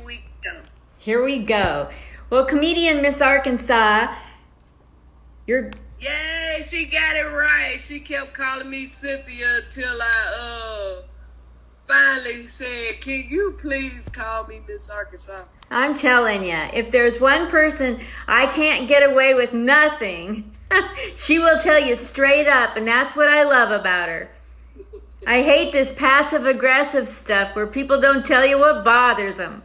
we go. Here we go. Well, comedian Miss Arkansas, you're... Yay, she got it right. She kept calling me Cynthia until I finally said, can you please call me Miss Arkansas? I'm telling you, if there's one person I can't get away with nothing, she will tell you straight up, and that's what I love about her. I hate this passive-aggressive stuff where people don't tell you what bothers them.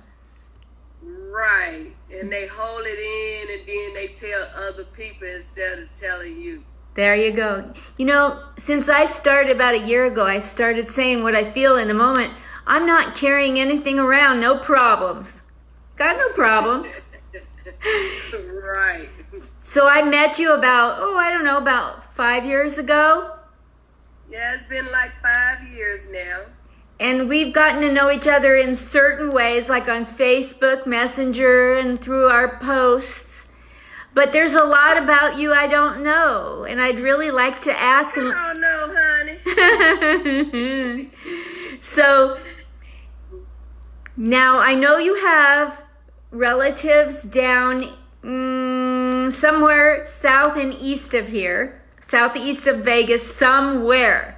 Right. And they hold it in and then they tell other people instead of telling you. There you go. You know, since I started about a year ago, I started saying what I feel in the moment. I'm not carrying anything around, no problems. Got no problems. Right. So I met you about 5 years ago. Yeah, it's been like 5 years now. And we've gotten to know each other in certain ways, like on Facebook Messenger and through our posts. But there's a lot about you I don't know, and I'd really like to ask. I don't know, honey. So now I know you have relatives down somewhere south and east of here, southeast of Vegas, somewhere.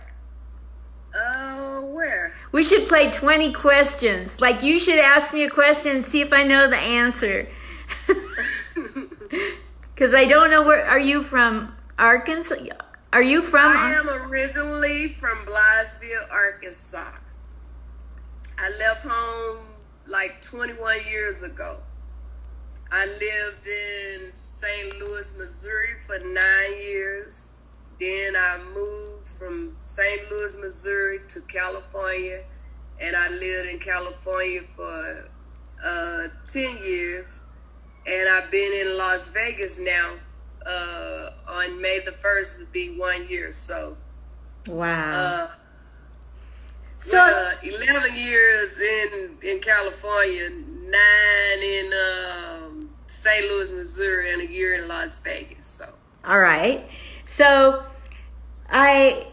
Where? We should play 20 questions. Like, you should ask me a question and see if I know the answer. Because I don't know where. Are you from Arkansas? Are you from? I am originally from Blythesville, Arkansas. I left home like 21 years ago. I lived in St. Louis, Missouri for 9 years. Then I moved from St. Louis, Missouri to California, and I lived in California for 10 years. And I've been in Las Vegas now. On May the 1st would be 1 year. So, Wow. 11 years in California, 9 in St. Louis, Missouri, and a year in Las Vegas. So, all right. So I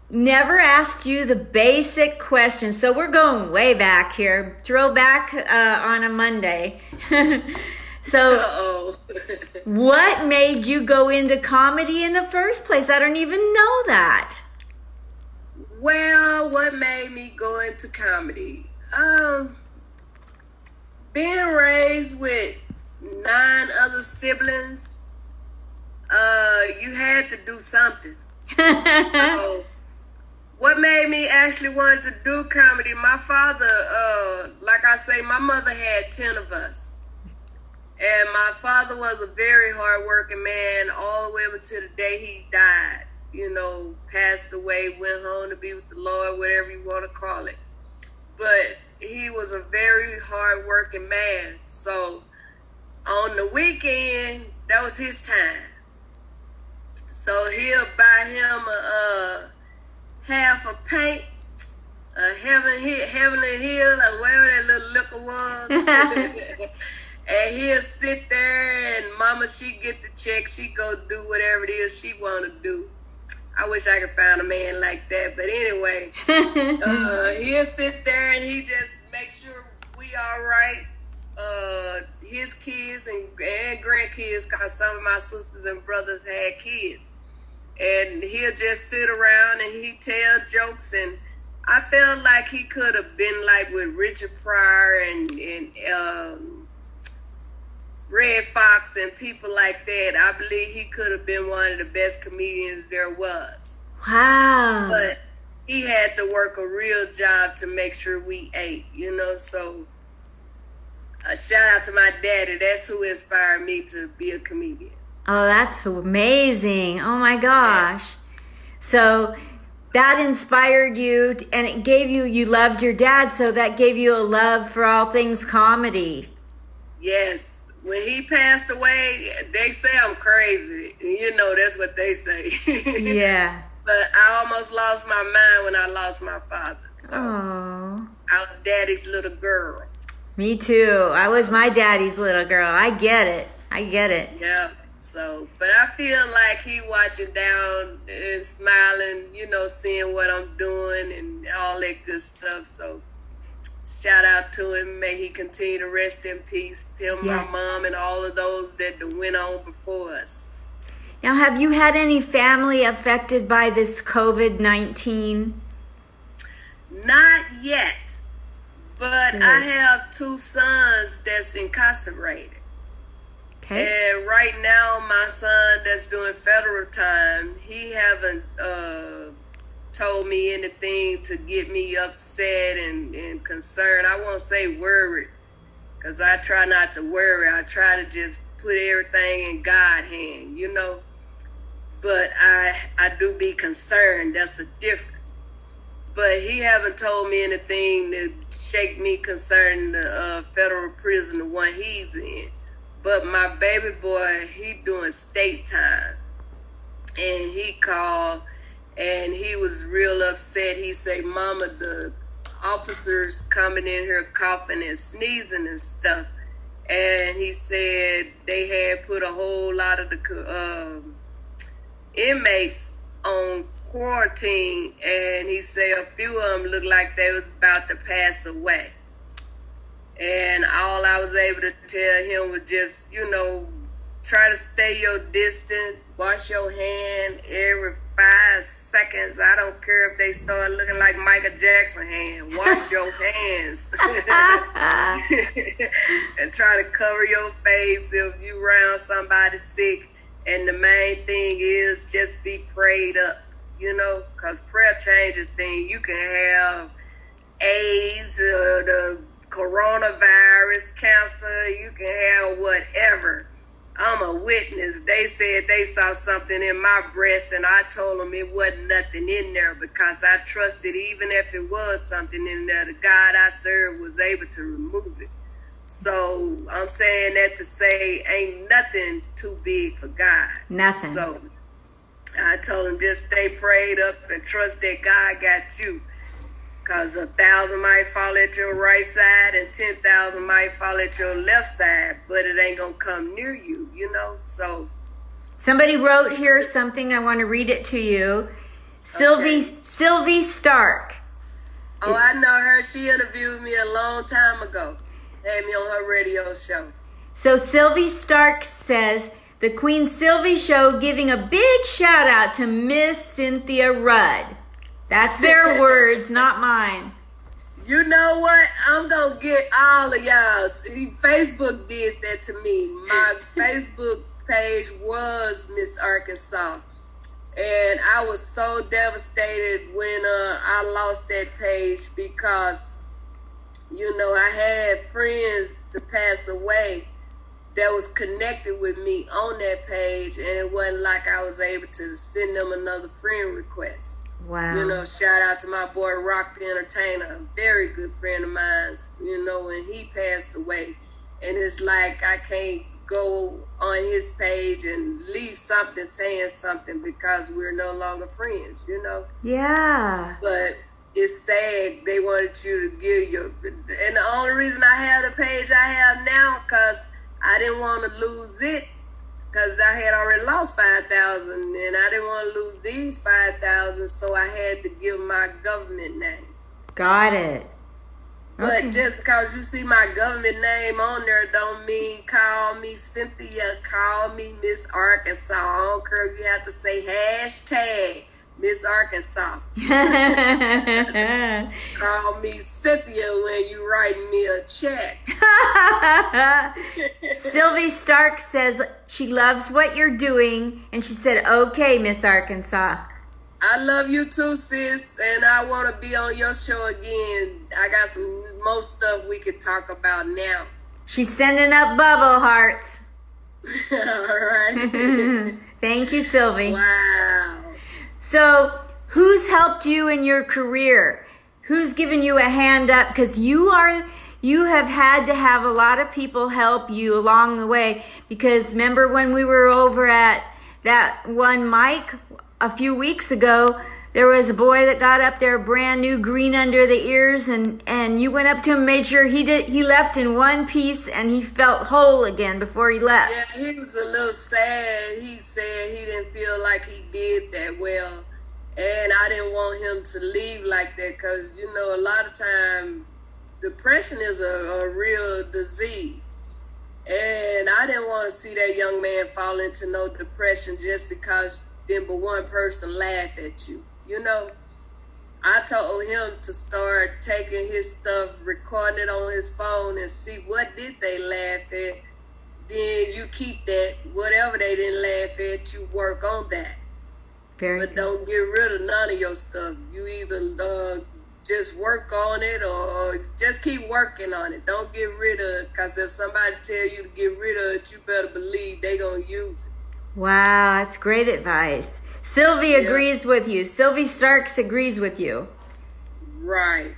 never asked you the basic question. So we're going way back here. Throwback on a Monday. So what made you go into comedy in the first place? I don't even know that. Well, what made me go into comedy? Being raised with 9 other siblings, you had to do something. So, what made me actually want to do comedy? My father, like I say, my mother had 10 of us. And my father was a very hard-working man all the way up until the day he died. You know, passed away, went home to be with the Lord, whatever you want to call it. But he was a very hard-working man. So on the weekend, that was his time. So he'll buy him a half a pint, a Heavenly Hill, or whatever that little liquor was. And he'll sit there, and mama, she get the check. She go do whatever it is she want to do. I wish I could find a man like that. But anyway, he'll sit there, and he just make sure we all right. His kids and grandkids, because some of my sisters and brothers had kids. And he'll just sit around, and he tell jokes. And I felt like he could have been like with Richard Pryor and Red Fox and people like that. I believe he could have been one of the best comedians there was. Wow. But he had to work a real job to make sure we ate, you know. So a shout out to my daddy. That's who inspired me to be a comedian. Oh, that's amazing. Oh my gosh. Yeah. So that inspired you, and it gave you loved your dad, so that gave you a love for all things comedy. Yes. When he passed away, they say I'm crazy. You know, that's what they say. Yeah. But I almost lost my mind when I lost my father. So oh. I was daddy's little girl. Me too. I was my daddy's little girl. I get it. Yeah. So, but I feel like he watching down and smiling, you know, seeing what I'm doing and all that good stuff. So Shout out to him. May he continue to rest in peace. Him, Yes. my mom, and all of those that went on before us. Now, have you had any family affected by this COVID-19? Not yet, but Good. I have 2 sons that's incarcerated. Okay. And right now, my son that's doing federal time, he haven't told me anything to get me upset and concerned. I won't say worried, because I try not to worry. I try to just put everything in God's hand, you know. But I do be concerned. That's a difference. But he haven't told me anything to shake me concerning the federal prison, the one he's in. But my baby boy, he doing state time. And he called and he was real upset. He said, Mama, the officers coming in here coughing and sneezing and stuff. And he said they had put a whole lot of the inmates on quarantine. And he said a few of them looked like they was about to pass away. And all I was able to tell him was just, you know, try to stay your distance, wash your hand every 5 seconds. I don't care if they start looking like Michael Jackson hand. Wash your hands. And try to cover your face if you around somebody sick. And the main thing is just be prayed up, you know, because prayer changes things. You can have AIDS, the coronavirus, cancer, you can have whatever. I'm a witness. They said they saw something in my breast, and I told them it wasn't nothing in there because I trusted even if it was something in there, the God I served was able to remove it. So I'm saying that to say ain't nothing too big for God. Nothing. So I told them just stay prayed up and trust that God got you. Because 1,000 might fall at your right side and 10,000 might fall at your left side, but it ain't going to come near you, you know? So somebody wrote here something. I want to read it to you. Okay. Sylvie Stark. Oh, I know her. She interviewed me a long time ago. Had me on her radio show. So Sylvie Stark says, the Queen Sylvie Show giving a big shout out to Miss Cynthia Rudd. That's their words, not mine. You know what? I'm going to get all of y'all. Facebook did that to me. My Facebook page was Miss Arkansas. And I was so devastated when I lost that page because, you know, I had friends to pass away that was connected with me on that page. And it wasn't like I was able to send them another friend request. Wow. You know, shout out to my boy Rock the Entertainer, a very good friend of mine, you know, when he passed away. And it's like I can't go on his page and leave something saying something because we're no longer friends, you know? Yeah. But it's sad they wanted you to give your... And the only reason I have the page I have now because I didn't want to lose it. Because I had already lost 5,000 and I didn't want to lose these 5,000, so I had to give my government name. Got it. But Okay. just because you see my government name on there don't mean call me Cynthia, call me Miss Arkansas. I don't care if you have to say hashtag Miss Arkansas. Call me Cynthia when you write me a check. Sylvie Stark says she loves what you're doing, and she said, okay, Miss Arkansas. I love you too, sis, and I want to be on your show again. I got some more stuff we could talk about now. She's sending up bubble hearts. All right. Thank you, Sylvie. Wow. So, who's helped you in your career? Who's given you a hand up? Because you have had to have a lot of people help you along the way. Because remember when we were over at that one mic a few weeks ago, there was a boy that got up there brand new, green under the ears, and you went up to him, made sure he left in one piece and he felt whole again before he left. Yeah, he was a little sad. He said he didn't feel like he did that well. And I didn't want him to leave like that because, you know, a lot of time depression is a real disease. And I didn't want to see that young man fall into no depression just because then but one person laugh at you. You know, I told him to start taking his stuff, recording it on his phone and see what did they laugh at. Then you keep that. Whatever they didn't laugh at, you work on that. But don't get rid of none of your stuff. You either just work on it or just keep working on it. Don't get rid of it, because if somebody tell you to get rid of it, you better believe they going to use it. Wow, that's great advice. Sylvie agrees with you. Sylvie Starks agrees with you. Right.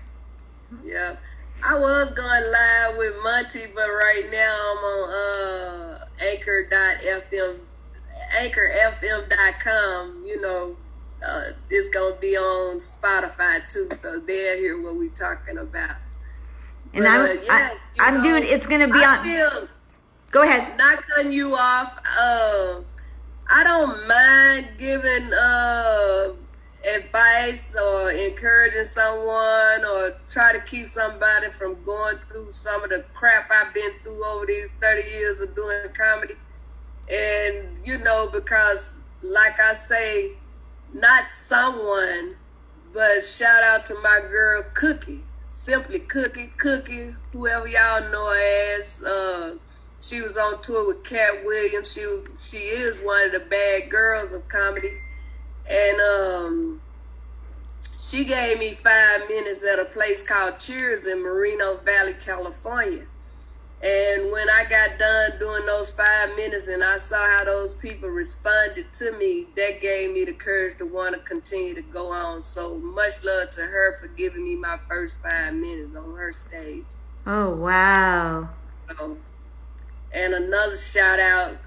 Yeah. I was going live with Monty, but right now I'm on anchorfm.com. You know, it's going to be on Spotify too, so they'll hear what we're talking about. And I'm doing, it's going to be on. Go ahead. Not cutting you off. I don't mind giving advice or encouraging someone or try to keep somebody from going through some of the crap I've been through over these 30 years of doing comedy. And, you know, because like I say, not someone, but shout out to my girl Cookie, simply Cookie, whoever y'all know her as. She was on tour with Cat Williams. She is one of the bad girls of comedy. And she gave me 5 minutes at a place called Cheers in Moreno Valley, California. And when I got done doing those 5 minutes and I saw how those people responded to me, that gave me the courage to want to continue to go on. So much love to her for giving me my first 5 minutes on her stage. Oh, wow. And another shout out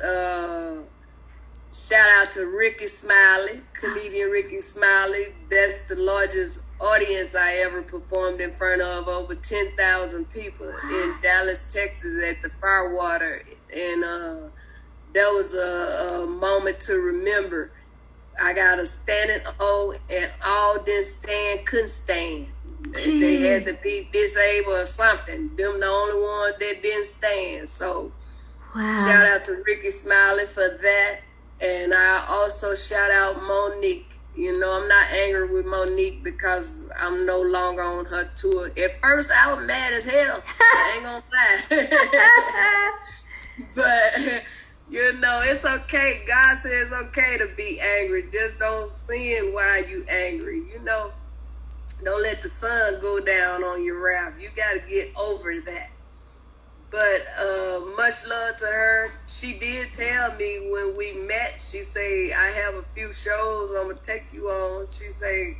to Ricky Smiley, comedian Ricky Smiley. That's the largest audience I ever performed in front of, over 10,000 people in Dallas, Texas at the Firewater. And that was a moment to remember. I got a standing O and all didn't stand, couldn't stand. Jeez. They had to be disabled or something. Them the only ones that didn't stand. So shout out to Ricky Smiley for that. And I also shout out Monique. You know, I'm not angry with Monique because I'm no longer on her tour. At first, I was mad as hell. I ain't gonna lie. But, you know, it's okay. God says it's okay to be angry. Just don't sin while you angry, you know. Don't let the sun go down on your wrath. You got to get over that. But much love to her. She did tell me when we met, she say, I have a few shows I'm going to take you on. She say,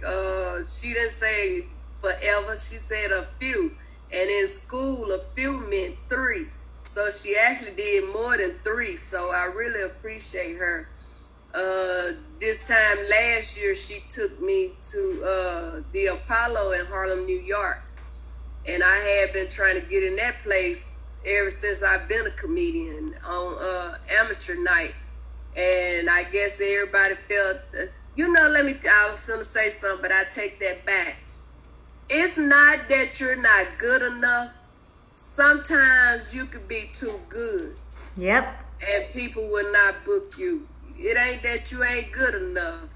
she didn't say forever. She said a few. And in school, a few meant 3. So she actually did more than 3. So I really appreciate her. This time last year, she took me to the Apollo in Harlem, New York. And I had been trying to get in that place ever since I've been a comedian on amateur night. And I guess everybody felt, you know, I was going to say something, but I take that back. It's not that you're not good enough. Sometimes you could be too good. Yep. And people will not book you. It ain't that you ain't good enough.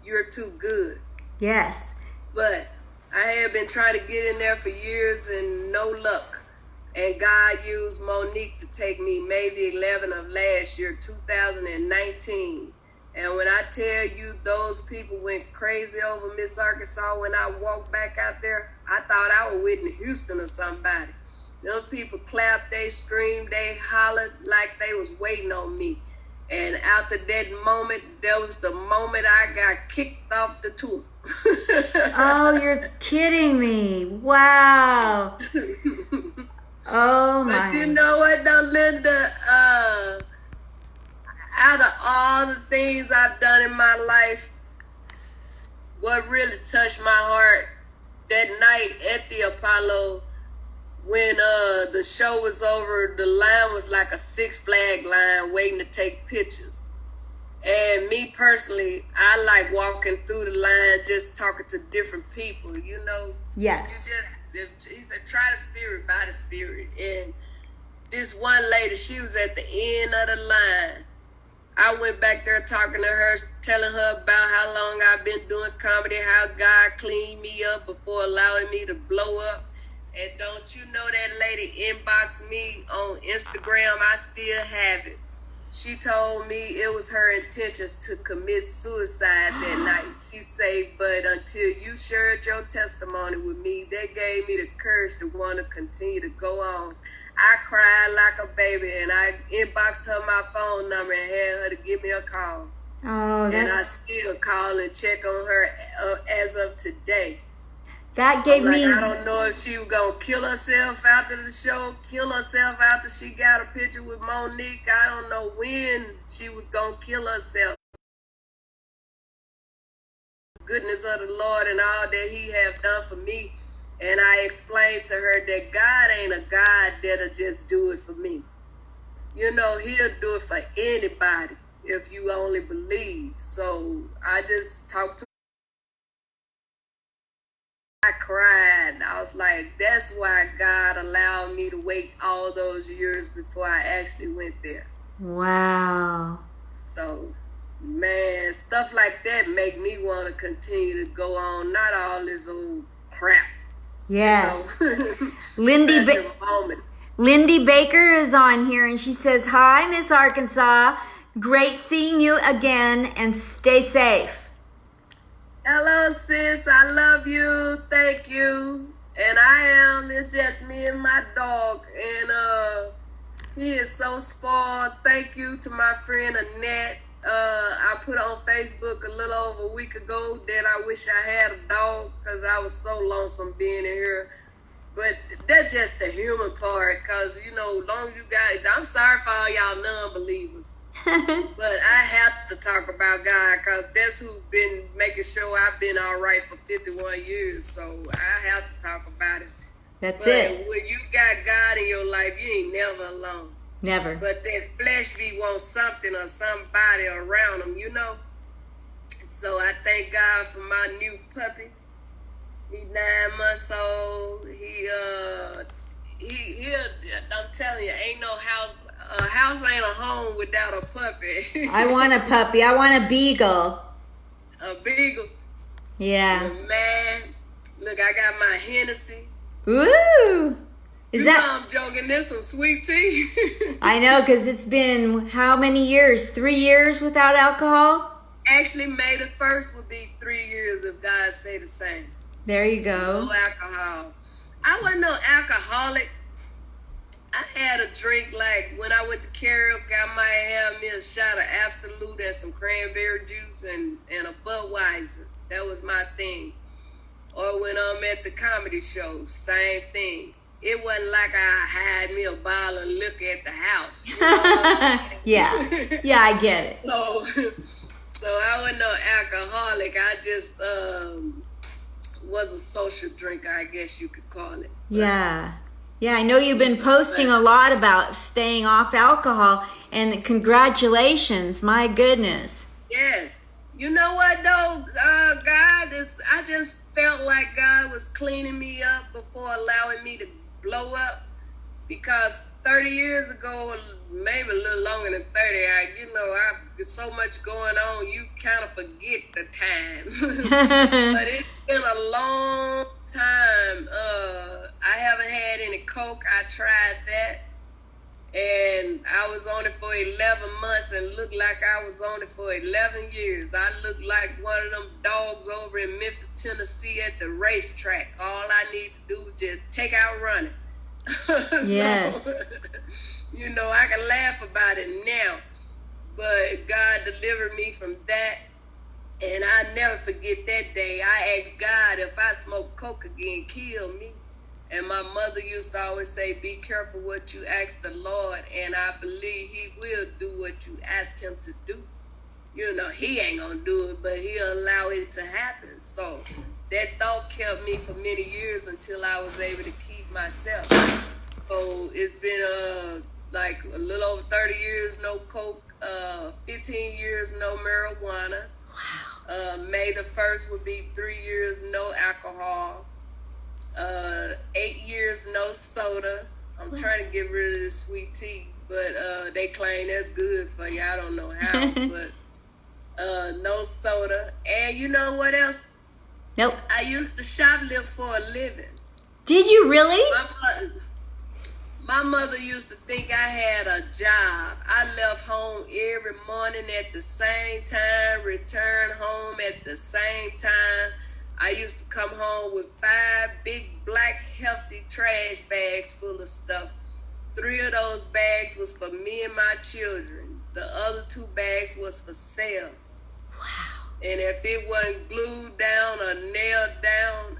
You're too good. Yes. But I have been trying to get in there for years and no luck. And God used Monique to take me May the 11th of last year, 2019. And when I tell you those people went crazy over Miss Arkansas when I walked back out there, I thought I was Whitney Houston or somebody. Them people clapped, they screamed, they hollered like they was waiting on me. And after that moment, that was the moment I got kicked off the tour. Oh, you're kidding me. Wow. Oh, my. But you know what, though, Linda? Out of all the things I've done in my life, what really touched my heart that night at the Apollo, when the show was over, the line was like a Six Flag line waiting to take pictures. And me personally, I like walking through the line just talking to different people, you know. Yes. he said, try the spirit by the spirit. And this one lady, she was at the end of the line. I went back there talking to her, telling her about how long I've been doing comedy, how God cleaned me up before allowing me to blow up. And don't you know that lady inboxed me on Instagram? I still have it. She told me it was her intentions to commit suicide that night. She said, but until you shared your testimony with me, that gave me the courage to want to continue to go on. I cried like a baby, and I inboxed her my phone number and had her to give me a call. Oh, and I still call and check on her as of today. That gave me... I don't know if she was going to kill herself after the show, kill herself after she got a picture with Monique. I don't know when she was going to kill herself. Goodness of the Lord and all that he have done for me. And I explained to her that God ain't a God that'll just do it for me. You know, he'll do it for anybody if you only believe. So I just talked to her. I cried. I was like, that's why God allowed me to wait all those years before I actually went there. Wow. So, man, stuff like that make me want to continue to go on. Not all this old crap. Yes. You know? Lindy Baker is on here and she says, hi, Miss Arkansas. Great seeing you again and stay safe. Hello, sis. I love you. Thank you. And it's just me and my dog. And he is so spoiled. Thank you to my friend Annette. I put on Facebook a little over a week ago that I wish I had a dog because I was so lonesome being in here. But that's just the human part because, you know, long as you got, I'm sorry for all y'all non-believers. But I have to talk about God because that's who's been making sure I've been all right for 51 years. So I have to talk about it. That's it. When you got God in your life, you ain't never alone. Never. But that flesh be want something or somebody around them, you know. So I thank God for my new puppy. He's 9 months old. I'm telling you, ain't no house. A house ain't a home without a puppy. I want a puppy. I want a beagle. A beagle. Yeah. But man, look, I got my Hennessy. Ooh. You know I'm joking. There's some sweet tea. I know, because it's been how many years? 3 years without alcohol? Actually, May the 1st would be 3 years if God say the same. There you go. No alcohol. I wasn't no alcoholic. I had a drink like when I went to karaoke, I might have me a shot of Absolute and some cranberry juice and a Budweiser. That was my thing. Or when I'm at the comedy show, same thing. It wasn't like I had me a bottle of liquor at the house. You know what I'm saying? Yeah, I get it. So I wasn't no alcoholic. I just was a social drinker, I guess you could call it. Yeah. Yeah, I know you've been posting a lot about staying off alcohol, and congratulations, my goodness. Yes. You know what, though, I just felt like God was cleaning me up before allowing me to blow up, because 30 years ago, maybe a little longer than 30, I've so much going on, you kind of forget the time. But it's been a long time. I haven't had any Coke. I tried that. And I was on it for 11 months and looked like I was on it for 11 years. I looked like one of them dogs over in Memphis, Tennessee at the racetrack. All I need to do is just take out running. Yes. So, I can laugh about it now. But God delivered me from that. And I never forget that day. I asked God if I smoke Coke again, kill me. And my mother used to always say, be careful what you ask the Lord. And I believe he will do what you ask him to do. He ain't going to do it, but he'll allow it to happen. So that thought kept me for many years until I was able to keep myself. So it's been like a little over 30 years, no Coke, 15 years, no marijuana. Wow. May the 1st would be 3 years, no alcohol. 8 years no soda. I'm trying to get rid of the sweet tea, but they claim that's good for you. I don't know how, but no soda. And you know what else? Nope. I used to shoplift for a living. Did you really? My mother used to think I had a job. I left home every morning at the same time, return home at the same time. I used to come home with 5 big black healthy trash bags full of stuff. 3 of those bags was for me and my children. The other 2 bags was for sale. Wow. And if it wasn't glued down or nailed down,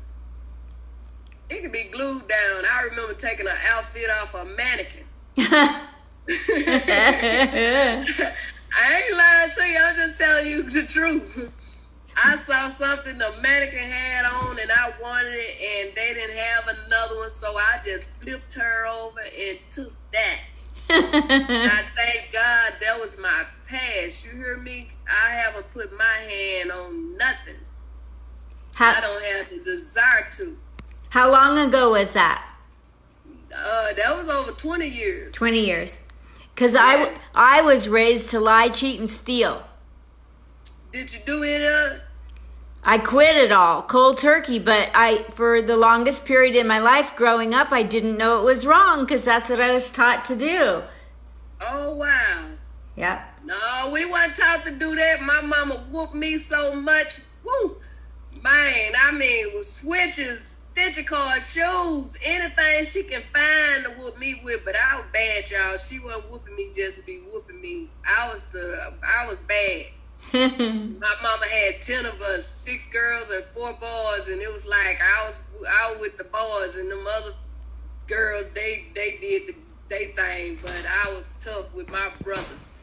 it could be glued down. I remember taking an outfit off a mannequin. I ain't lying to you. I'm just telling you the truth. I saw something the mannequin had on and I wanted it and they didn't have another one, so I just flipped her over and took that. I thank God that was my past. You hear me? I haven't put my hand on nothing. I don't have the desire to. How long ago was that? That was over 20 years. 20 years. Because Yeah. I was raised to lie, cheat, and steal. Did you do any of it? I quit it all, cold turkey, but for the longest period in my life growing up, I didn't know it was wrong because that's what I was taught to do. Oh, wow. Yep. No, we weren't taught to do that. My mama whooped me so much. Woo! Man, I mean, with switches, stitcher cards, shoes, anything she can find to whoop me with. But I was bad, y'all. She wasn't whooping me just to be whooping me. I was bad. My mama had 10 of us, 6 girls and 4 boys, and it was like I was with the boys, and them other girls they did they thing, but I was tough with my brothers.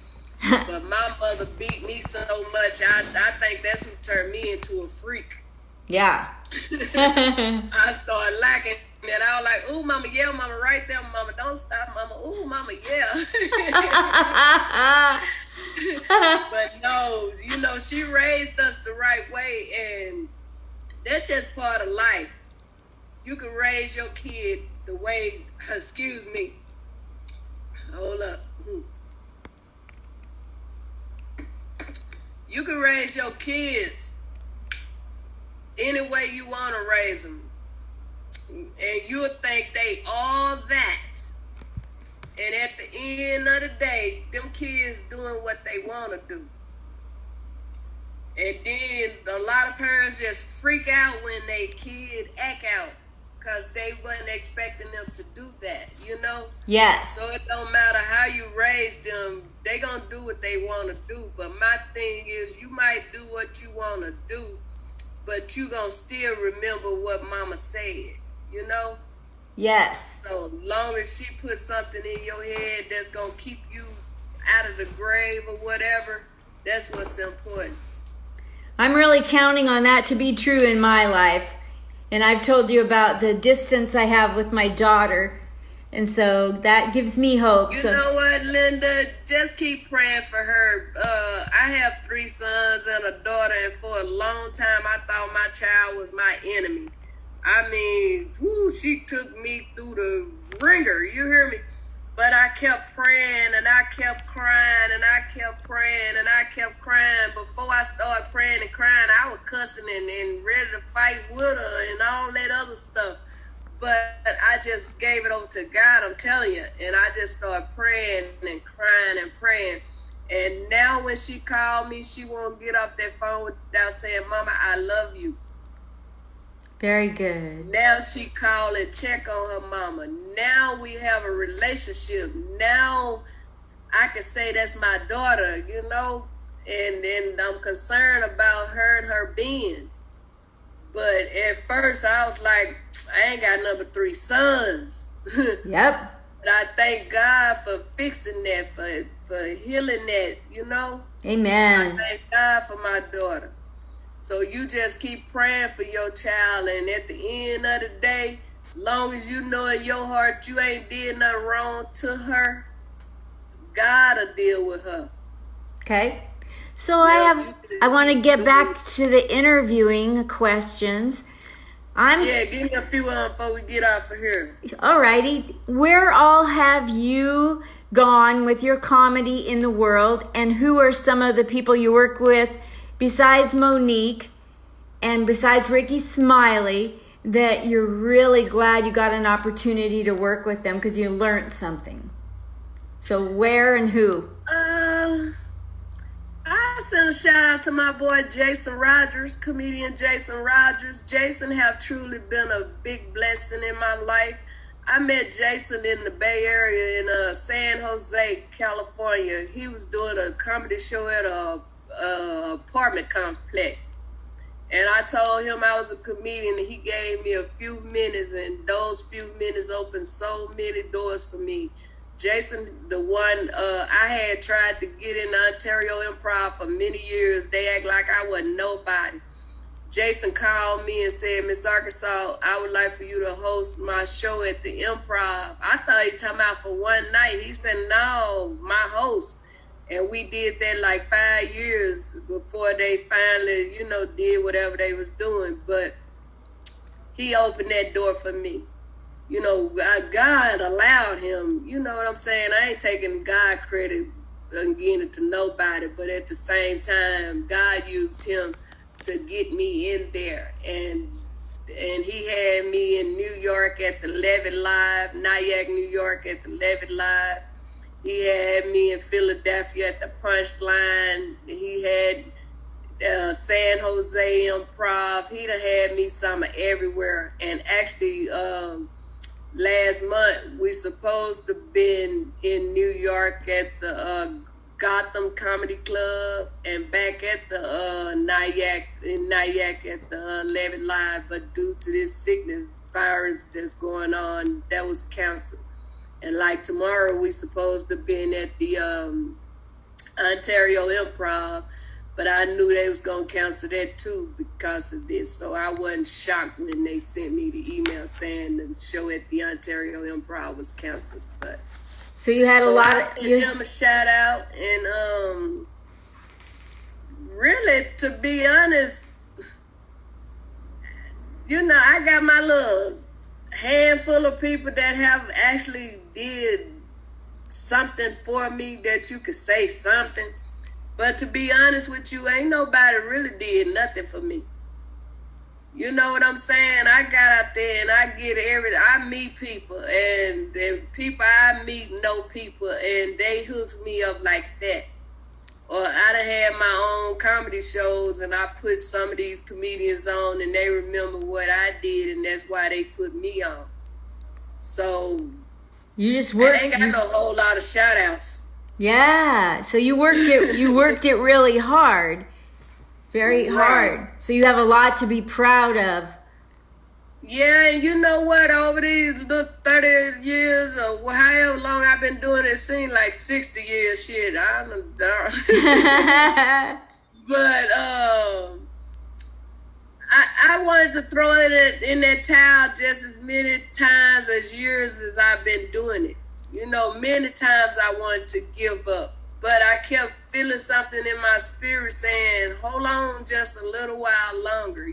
But my mother beat me so much, I think that's who turned me into a freak. Yeah. I started liking it. I was like, ooh, mama, yeah, mama, right there, mama, don't stop, mama, ooh, mama, yeah. But no, she raised us the right way, and that's just part of life. You can raise your kid the way, excuse me, hold up. You can raise your kids any way you want to raise them. And you'll think they all that. And at the end of the day, them kids doing what they want to do. And then a lot of parents just freak out when they kid act out because they wasn't expecting them to do that, Yes. So it don't matter how you raise them, they gonna do what they want to do. But my thing is, you might do what you want to do, but you gonna still remember what mama said, Yes. So long as she put something in your head that's gonna keep you out of the grave or whatever, that's what's important. I'm really counting on that to be true in my life. And I've told you about the distance I have with my daughter. And so that gives me hope. You know what, Linda? Just keep praying for her. I have 3 sons and a daughter, and for a long time I thought my child was my enemy. I mean, she took me through the ringer, you hear me? But I kept praying, and I kept crying, and I kept praying, and I kept crying. Before I started praying and crying, I was cussing and ready to fight with her and all that other stuff. But I just gave it over to God, I'm telling you. And I just started praying and crying and praying. And now when she called me, she won't get off that phone without saying, Mama, I love you. Very good. Now she call and check on her mama. Now we have a relationship. Now I can say that's my daughter, and I'm concerned about her and her being. But at first I was like, I ain't got number 3 sons. Yep. But I thank God for fixing that, for healing that, Amen. I thank God for my daughter. So you just keep praying for your child, and at the end of the day, long as you know in your heart you ain't did nothing wrong to her, God will deal with her. Okay. So I want to get back to the interviewing questions. Yeah, give me a few before we get off of here. Alrighty. Where all have you gone with your comedy in the world, and who are some of the people you work with besides Monique and besides Ricky Smiley that you're really glad you got an opportunity to work with them because you learned something? So where and who? I send a shout out to my boy Jason Rogers, comedian Jason Rogers. Jason have truly been a big blessing in my life. I met Jason in the Bay Area in San Jose, California. He was doing a comedy show at a apartment complex. And I told him I was a comedian, and he gave me a few minutes, and those few minutes opened so many doors for me. Jason, the one I had tried to get in Ontario Improv for many years. They act like I wasn't nobody. Jason called me and said, Miss Arkansas, I would like for you to host my show at the Improv. I thought he talking about for one night. He said, no, my host. And we did that like 5 years before they finally, did whatever they was doing. But he opened that door for me. God allowed him, you know what I'm saying? I ain't taking God credit and giving it to nobody, but at the same time, God used him to get me in there. And he had me in New York at the Levitt Live, Nyack, New York at the Levitt Live. He had me in Philadelphia at the Punchline. He had San Jose Improv. He done had me some everywhere. And actually, last month, we supposed to been in New York at the Gotham Comedy Club and back at the Nyack at the Levitt Live, but due to this sickness virus that's going on, that was canceled. And like tomorrow, we supposed to been at the Ontario Improv, but I knew they was going to cancel that too because of this. So I wasn't shocked when they sent me the email saying the show at the Ontario Improv was canceled. But so you had a lot of... I sent him a shout out. And really, to be honest, I got my little handful of people that have actually did something for me that you could say something. But to be honest with you, ain't nobody really did nothing for me. You know what I'm saying? I got out there and I meet people, and the people I meet know people, and they hooks me up like that. Or I done had my own comedy shows, and I put some of these comedians on, and they remember what I did, and that's why they put me on. So you just worked. I ain't got no whole lot of shout outs. Yeah, so you worked it really hard. Very hard. So you have a lot to be proud of. Yeah, and you know what? Over these 30 years or however long I've been doing it, seems like 60 years. Shit, I don't know. But I wanted to throw it in that towel just as many times as years as I've been doing it. Many times I wanted to give up, but I kept feeling something in my spirit saying, hold on just a little while longer,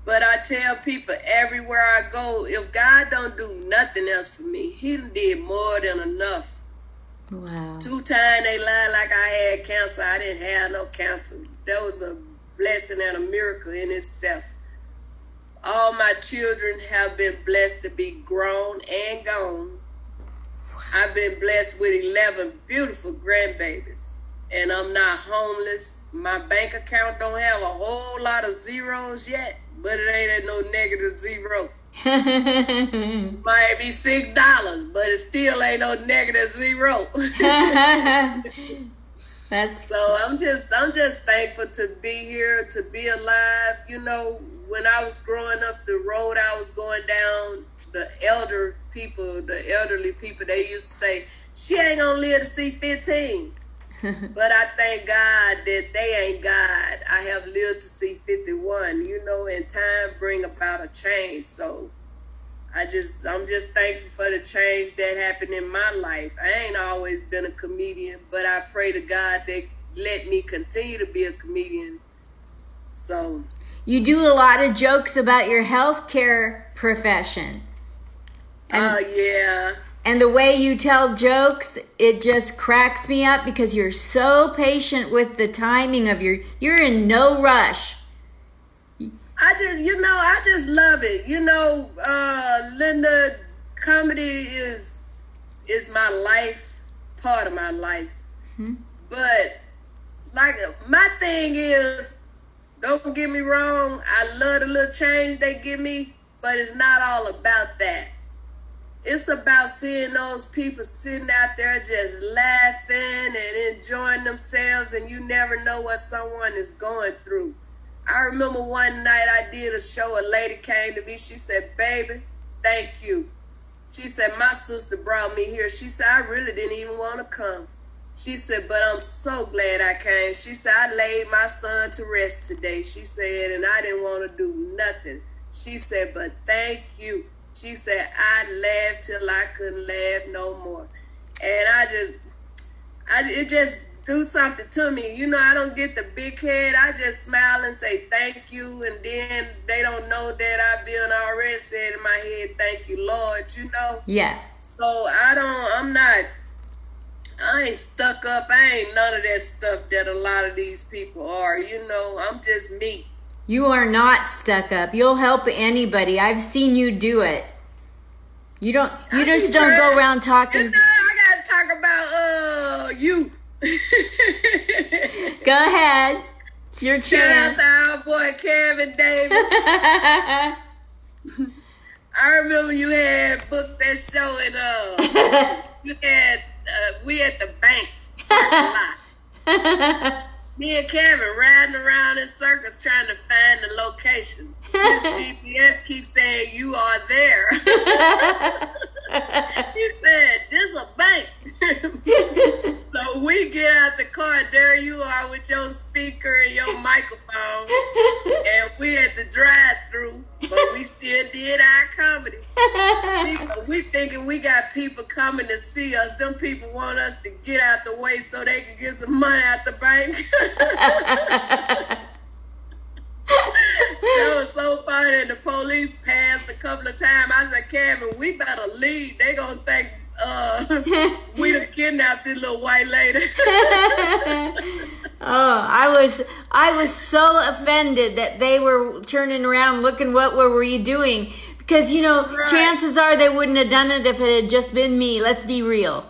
But I tell people everywhere I go, if God don't do nothing else for me, he did more than enough. Wow. 2 times they lied like I had cancer. I didn't have no cancer. That was a blessing and a miracle in itself. All my children have been blessed to be grown and gone. I've been blessed with 11 beautiful grandbabies, and I'm not homeless. My bank account don't have a whole lot of zeros yet, but it ain't at no negative zero. Might be $6, but it still ain't no negative zero. So I'm just thankful to be here, to be alive. When I was growing up, the road I was going down, the elderly people, they used to say, she ain't gonna live to see 15. But I thank God that they ain't God. I have lived to see 51, and time bring about a change. So I'm just thankful for the change that happened in my life. I ain't always been a comedian, but I pray to God that let me continue to be a comedian. So you do a lot of jokes about your healthcare profession. Oh, yeah. And the way you tell jokes, it just cracks me up because you're so patient with the timing of you're in no rush. I just love it. Linda, comedy is my life, part of my life. Mm-hmm. But like my thing is, don't get me wrong, I love the little change they give me, but it's not all about that. It's about seeing those people sitting out there just laughing and enjoying themselves, and you never know what someone is going through. I remember one night I did a show, a lady came to me, she said, "Baby, thank you." She said, "My sister brought me here." She said, "I really didn't even want to come." She said, "But I'm so glad I came." She said, "I laid my son to rest today." She said, "And I didn't want to do nothing." She said, "But thank you." She said, "I laughed till I couldn't laugh no more." And it just do something to me. I don't get the big head. I just smile and say thank you. And then they don't know that I've been already said in my head, "Thank you, Lord," Yeah. So I ain't stuck up. I ain't none of that stuff that a lot of these people are. I'm just me. You are not stuck up. You'll help anybody. I've seen you do it. You just don't go around talking. I gotta talk about you. Go ahead. It's your chance. Shout out to our boy Kevin Davis. I remember you had booked that show and we at the bank parking lot. Me and Kevin riding around in circles trying to find the location. His GPS keeps saying, "You are there." He said, "This a bank." So we get out the car, there you are with your speaker and your microphone, and we at the drive-through, but we still did our comedy. We thinking we got people coming to see us. Them people want us to get out the way so they can get some money out the bank. That was so funny. The police passed a couple of times. I said, "Kevin, we better leave. They gonna think we done kidnapped this little white lady." Oh, I was so offended that they were turning around looking, what were you doing? Because, Right. Chances are they wouldn't have done it if it had just been me. Let's be real.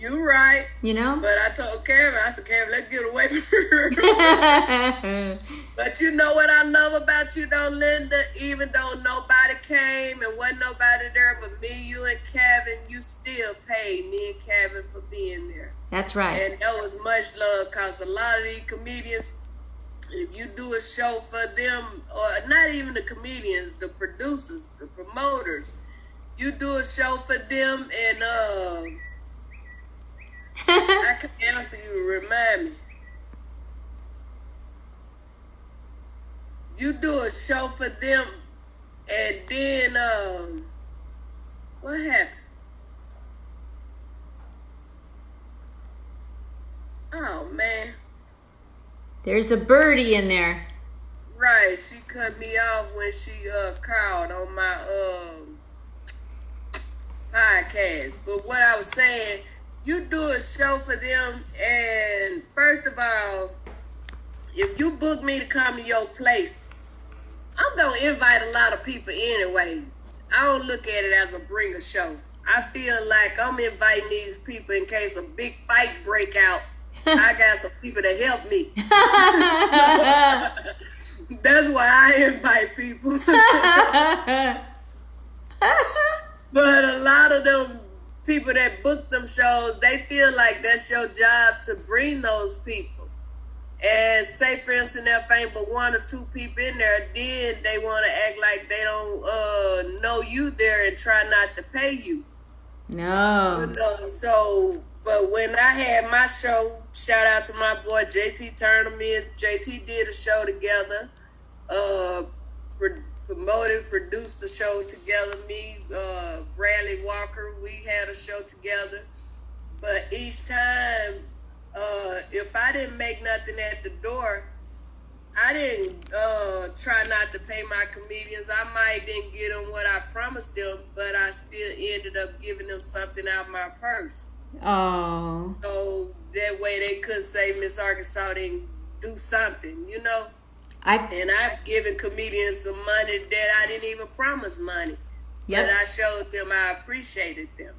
You right. But I told Kevin, I said, "Kevin, let's get away from her." But you know what I love about you though, Linda? Even though nobody came and wasn't nobody there but me, you, and Kevin, you still paid me and Kevin for being there. That's right. And that was much love, because a lot of these comedians, if you do a show for them, or not even the comedians, the producers, the promoters, you do a show for them and I can answer you to remind me. You do a show for them, and then what happened? Oh man, there's a birdie in there. Right, she cut me off when she called on my podcast. But what I was saying, you do a show for them, and first of all, if you book me to come to your place, I'm going to invite a lot of people anyway. I don't look at it as a bringer show. I feel like I'm inviting these people in case a big fight break out. I got some people to help me. That's why I invite people. But a lot of them people that book them shows, they feel like that's your job to bring those people. And say, for instance, if ain't but one or two people in there, then they want to act like they don't know you there and try not to pay you. No. So, but when I had my show, shout out to my boy JT Turner. Me and JT did a show together. Promoted, produced the show together. Me, Bradley Walker, we had a show together. But each time, if I didn't make nothing at the door, I didn't try not to pay my comedians. I might didn't get them what I promised them, but I still ended up giving them something out of my purse. Oh. So that way they could say Miss Arkansas didn't do something, you know. And I've given comedians some money that I didn't even promise money. Yep. But I showed them I appreciated them.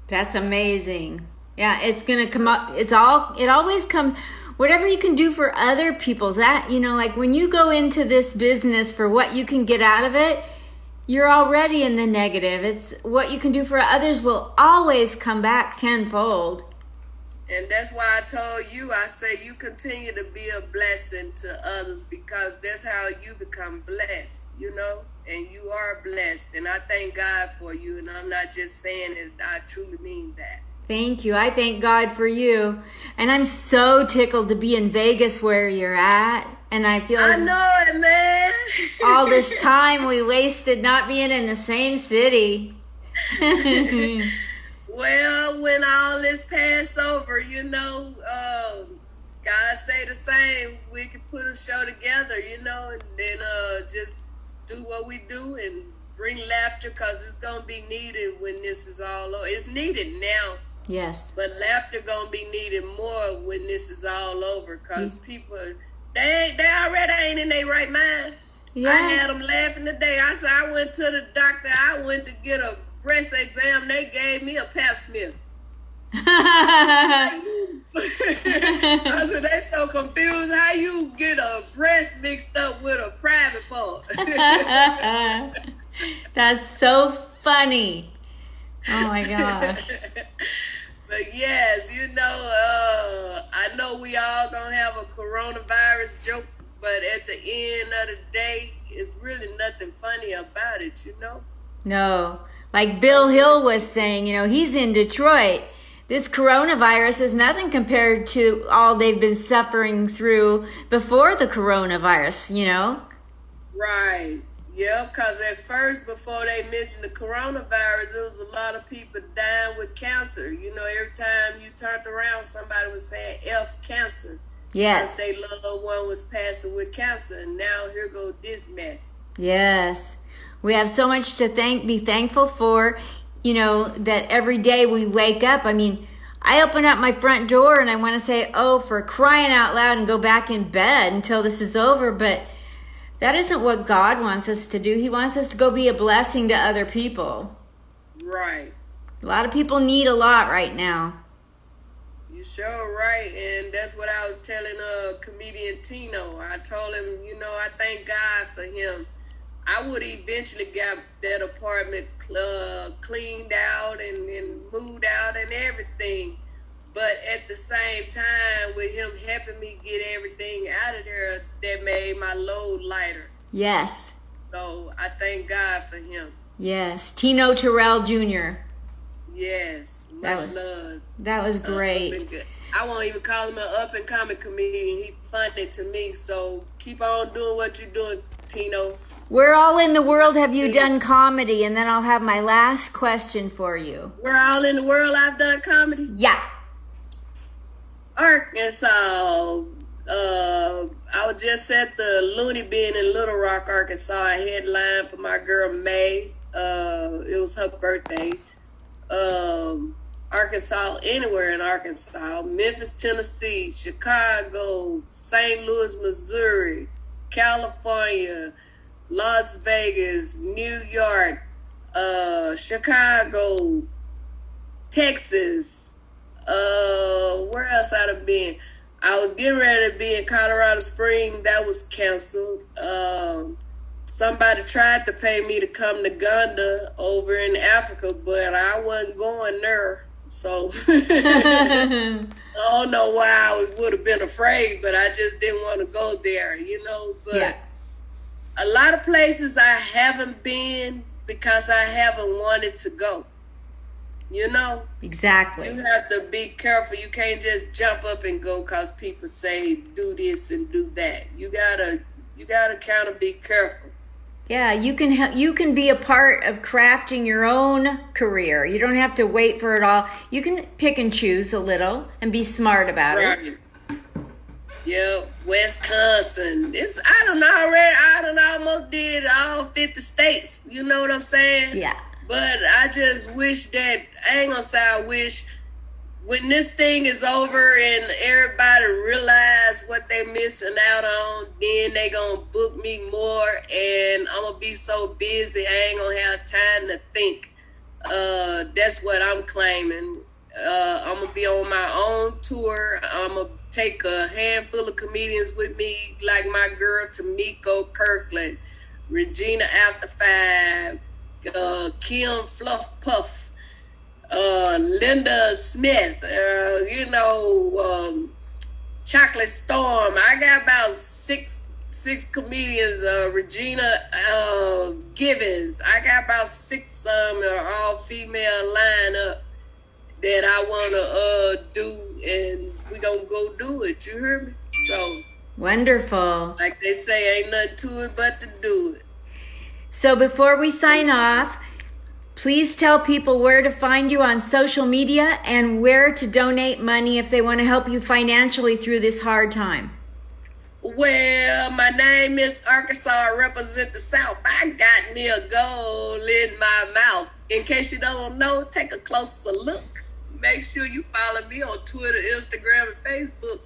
That's amazing. Yeah, it's gonna come up. It always comes. Whatever you can do for other people, that, you know, like when you go into this business for what you can get out of it, you're already in the negative. It's what you can do for others will always come back tenfold. And that's why I told you, I say you continue to be a blessing to others, because that's how you become blessed, you know, and you are blessed. And I thank God for you, and I'm not just saying it, I truly mean that. Thank you. I thank God for you. And I'm so tickled to be in Vegas where you're at. And I feel I know it, man. all this time we wasted not being in the same city. Well, when all this pass over, you know, God say the same. We can put a show together, you know, and then just do what we do and bring laughter, because it's going to be needed when this is all over. It's needed now. Yes. But laughter going to be needed more when this is all over, because people, they already ain't in their right mind. Yes. I had them laughing today. I said, I went to the doctor. I went to get a breast exam. They gave me a pap smear. I said, they so confused. How you get a breast mixed up with a private part? That's so funny. Oh my gosh. But yes, you know, I know we all gonna have a coronavirus joke, but at the end of the day, it's really nothing funny about it, you know? No. Like Bill Hill was saying, you know, he's in Detroit. This coronavirus is nothing compared to all they've been suffering through before the coronavirus, you know? Right. Yeah, because at first, before they mentioned the coronavirus, there was a lot of people dying with cancer. You know, every time you turned around, somebody was saying F cancer. Yes. Because their loved one was passing with cancer. And now here go this mess. Yes. We have so much to be thankful for, you know, that every day we wake up. I mean, I open up my front door and I want to say, oh, for crying out loud, and go back in bed until this is over. But that isn't what God wants us to do. He wants us to go be a blessing to other people. Right. A lot of people need a lot right now. You sure right. And that's what I was telling comedian Tino. I told him, you know, I thank God for him. I would eventually got that apartment cleaned out and moved out and everything. But at the same time, with him helping me get everything out of there, that made my load lighter. Yes. So I thank God for him. Yes. Tino Terrell Jr. Yes. Much love. That was great. I won't even call him an up-and-coming comedian. He's funny to me. So keep on doing what you're doing, Tino. Where all in the world have you done comedy? And then I'll have my last question for you. Where all in the world I've done comedy? Yeah. Arkansas. I was just at the Looney Bin in Little Rock, Arkansas. I headlined for my girl May. It was her birthday. Arkansas, anywhere in Arkansas. Memphis, Tennessee, Chicago, St. Louis, Missouri, California, Las Vegas, New York, Chicago, Texas. Where else I done been? I was getting ready to be in Colorado Springs. That was canceled. Somebody tried to pay me to come to Uganda over in Africa, but I wasn't going there. So I don't know why I would have been afraid, but I just didn't want to go there, you know. But yeah. A lot of places I haven't been because I haven't wanted to go. You know? Exactly. You have to be careful. You can't just jump up and go because people say do this and do that. You gotta kind of be careful. Yeah, you can be a part of crafting your own career. You don't have to wait for it all. You can pick and choose a little and be smart about it. Yep, Wisconsin. I don't almost did all 50 states. You know what I'm saying? Yeah. But I just wish that, I ain't gonna say I wish, when this thing is over and everybody realize what they missing out on, then they gonna book me more, and I'm gonna be so busy I ain't gonna have time to think. That's what I'm claiming. I'm gonna be on my own tour. I'm gonna take a handful of comedians with me, like my girl Tamiko Kirkland, Regina After Five, Kim Fluff Puff, Linda Smith, Chocolate Storm. I got about six comedians. Regina Givens. I got about 6 of them, all female lineup that I wanna do, and we gonna go do it. You hear me? So Wonderful. like they say, ain't nothing to it but to do it. So before we sign off, please tell people where to find you on social media and where to donate money if they want to help you financially through this hard time. Well, my name is Arkansas. I represent the South. I got me a goal in my mouth. In case you don't know, take a closer look. Make sure you follow me on Twitter, Instagram, and Facebook.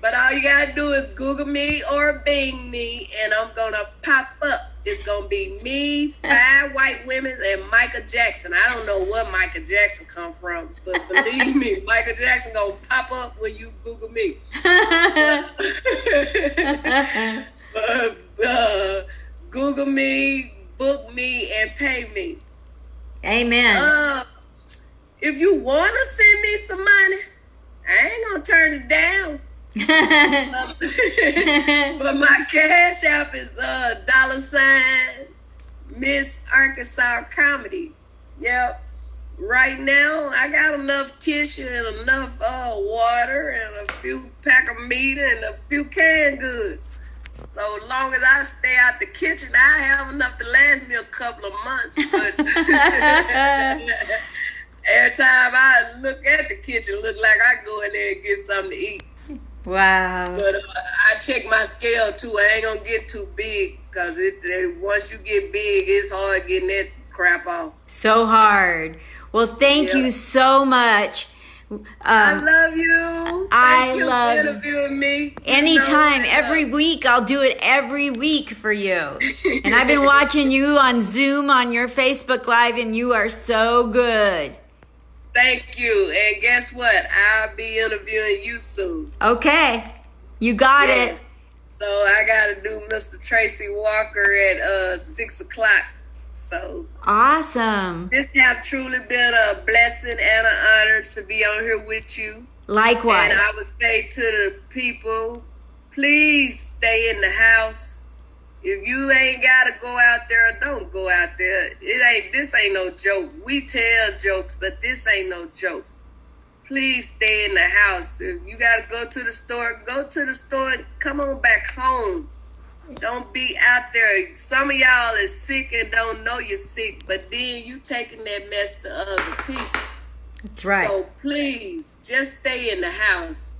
But all you gotta do is Google me or Bing me, and I'm gonna pop up. It's gonna be me, 5 white women, and Michael Jackson. I don't know where Michael Jackson come from, but believe me, Michael Jackson gonna pop up when you Google me. Google me, book me, and pay me. Amen. If you wanna send me some money, I ain't gonna turn it down. But my cash app is $ Miss Arkansas Comedy. Yep. Right now I got enough tissue and enough water and a few pack of meat and a few canned goods. So long as I stay out the kitchen, I have enough to last me a couple of months. But every time I look at the kitchen, it look like I go in there and get something to eat. Wow. But I check my scale too. I ain't gonna get too big, because once you get big, it's hard getting that crap off. So hard. Well, thank you so much. I love you. Thank you for interviewing me. Anytime, every week. I'll do it every week for you. And I've been watching you on Zoom on your Facebook Live, and you are so good. Thank you. And guess what? I'll be interviewing you soon. Okay. You got it. So I got to do Mr. Tracy Walker at 6 o'clock. So awesome. This have truly been a blessing and an honor to be on here with you. Likewise. And I would say to the people, please stay in the house. If you ain't gotta go out there, don't go out there. This ain't no joke. We tell jokes, but this ain't no joke. Please stay in the house. If you gotta go to the store, go to the store and come on back home. Don't be out there. Some of y'all is sick and don't know you're sick, but then you taking that mess to other people. That's right. So please, just stay in the house.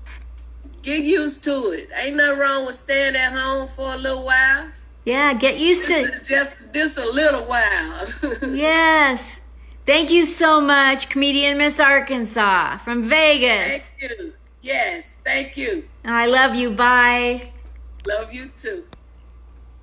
Get used to it. Ain't nothing wrong with staying at home for a little while. Yeah, get used to it. Just a little while. Yes. Thank you so much, comedian Miss Arkansas from Vegas. Thank you. Yes, thank you. I love you. Bye. Love you too.